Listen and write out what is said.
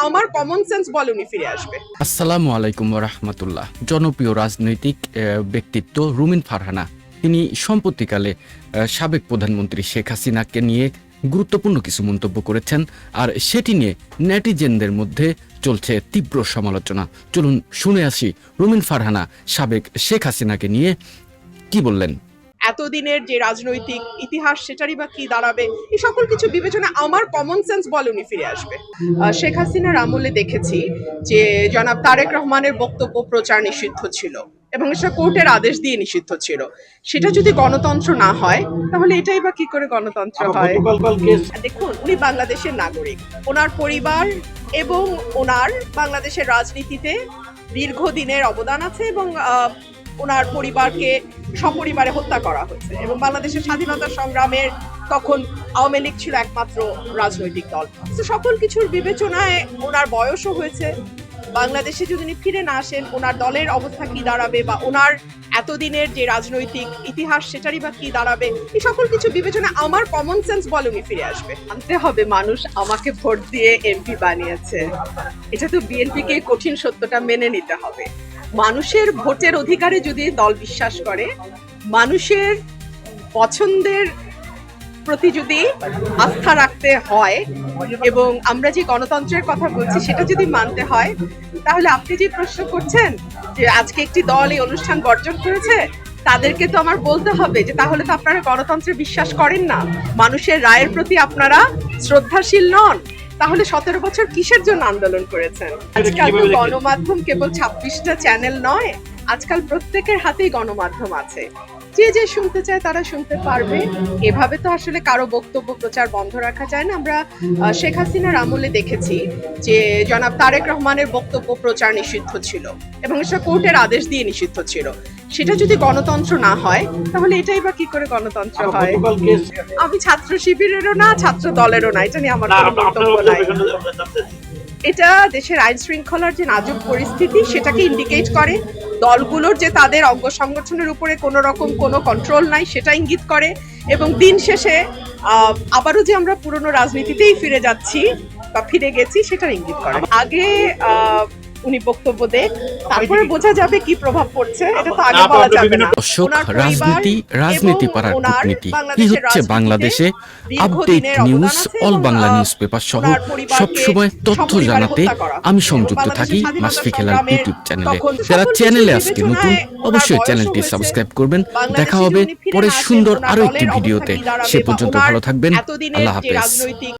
আমার common sense বলে উনি ফিরে আসবে। আসসালামু আলাইকুম ওয়া রাহমাতুল্লাহ। জনপ্রিয় রাজনৈতিক ব্যক্তিত্ব রুমিন ফারহানা তিনি সম্প্রতিকালে সাবেক প্রধানমন্ত্রী শেখ হাসিনাকে নিয়ে গুরুত্বপূর্ণ কিছু মন্তব্য করেছেন, আর সেটি নিয়ে নেটিজেনদের মধ্যে চলছে তীব্র সমালোচনা। চলুন শুনে আসি রুমিন ফারহানা সাবেক শেখ হাসিনাকে নিয়ে কি বললেন। এতদিনের যে রাজনৈতিক ইতিহাস সেটারই বা কি দাঁড়াবে, এই সকল কিছু বিবেচনা আমার কমন সেন্স বলে উনি ফিরে আসবে। শেখ হাসিনার আমলে দেখেছি যে জনাব তারেক রহমানের বক্তব্য প্রচার নিষিদ্ধ ছিল এবং সেটা কোর্টের আদেশ দিয়ে নিষিদ্ধ ছিল। সেটা যদি গণতন্ত্র না হয় তাহলে এটাই বা কি করে গণতন্ত্র হয়? দেখুন, উনি বাংলাদেশের নাগরিক, ওনার পরিবার এবং ওনার বাংলাদেশের রাজনীতিতে দীর্ঘদিনের অবদান আছে এবং ওনার পরিবারকে সপরিবারে হত্যা করা হয়েছে এবং বাংলাদেশের স্বাধীনতা সংগ্রামের তখন আওয়ামী লীগ ছিল একমাত্র রাজনৈতিক দল। তো সকল কিছুর বিবেচনায় ওনার বয়সও হয়েছে। বাংলাদেশে যদি উনি ফিরে না আসেন ওনার দলের অবস্থা কি দাঁড়াবে বা ওনার এতদিনের যে রাজনৈতিক ইতিহাস সেটারই বা কি দাঁড়াবে, এই সকল কিছু বিবেচনা আমার কমন সেন্স বলে উনি ফিরে আসবে। আনতে হবে, মানুষ আমাকে ভোট দিয়ে এমপি বানিয়েছে, এটা তো বিএনপিকে কঠিন সত্যটা মেনে নিতে হবে। মানুষের ভোটের অধিকারে যদি দল বিশ্বাস করে, মানুষের পছন্দের প্রতি যদি আস্থা রাখতে হয় এবং আমরা যে গণতন্ত্রের কথা বলছি সেটা যদি মানতে হয়, তাহলে আপনি যে প্রশ্ন করছেন যে আজকে একটি দল এই অনুষ্ঠান বর্জন করেছে, তাদেরকে তো আমার বলতে হবে যে তাহলে তো আপনারা গণতন্ত্রে বিশ্বাস করেন না, মানুষের রায়ের প্রতি আপনারা শ্রদ্ধাশীল নন। তাহলে 17 বছর কিসের জন্য আন্দোলন করেছেন? আজকাল তো গণমাধ্যম কেবল 26টা চ্যানেল নয়, আজকাল প্রত্যেকের হাতেই গণমাধ্যম আছে, যে যে শুনতে চায় তারা শুনতে পারবে। এভাবে তো আসলে কারো বক্তব্য প্রচার বন্ধ রাখা যায় না। আমরা শেখ হাসিনার আমলে দেখেছি যে জনাব তারেক রহমানের বক্তব্য প্রচার নিষিদ্ধ ছিল এবং সেটা কোর্টের আদেশ দিয়ে নিষিদ্ধ ছিল। সেটা যদি গণতন্ত্র না হয় তাহলে এটাই বা কি করে গণতন্ত্র হয়? আমি ছাত্র শিবিরেরও না, ছাত্র দলেরও না, এটা নিয়ে আমার কোনো বক্তব্য নাই। এটা দেশের আইন শৃঙ্খলার যে নাজুক পরিস্থিতি সেটাকে ইন্ডিকেট করে, দলগুলোর যে তাদের অঙ্গ সংগঠনের উপরে কোনো রকম কোনো কন্ট্রোল নাই সেটা ইঙ্গিত করে, এবং দিন শেষে আবারও যে আমরা পুরনো রাজনীতিতেই ফিরে যাচ্ছি বা ফিরে গেছি সেটা ইঙ্গিত করে। আগে উনি বক্তব্য দেন, তারপরে বোঝা যাবে কি প্রভাব পড়ছে, এটা তো আগে বলা যাবে না। দর্শক, রাজনীতি পাড়ার কূটনীতি কি হচ্ছে বাংলাদেশে, update news, all Bangla news paper সহ সবসময় তথ্য জানাতে আমি সংযুক্ত থাকি মাসফি খেলার ইউটিউব চ্যানেলে। যারা চ্যানেলে আজকে নতুন, অবশ্যই চ্যানেলটি সাবস্ক্রাইব করবেন। দেখা হবে পরে সুন্দর আরো একটি ভিডিওতে। সে পর্যন্ত ভালো থাকবেন। আল্লাহ হাফেজ।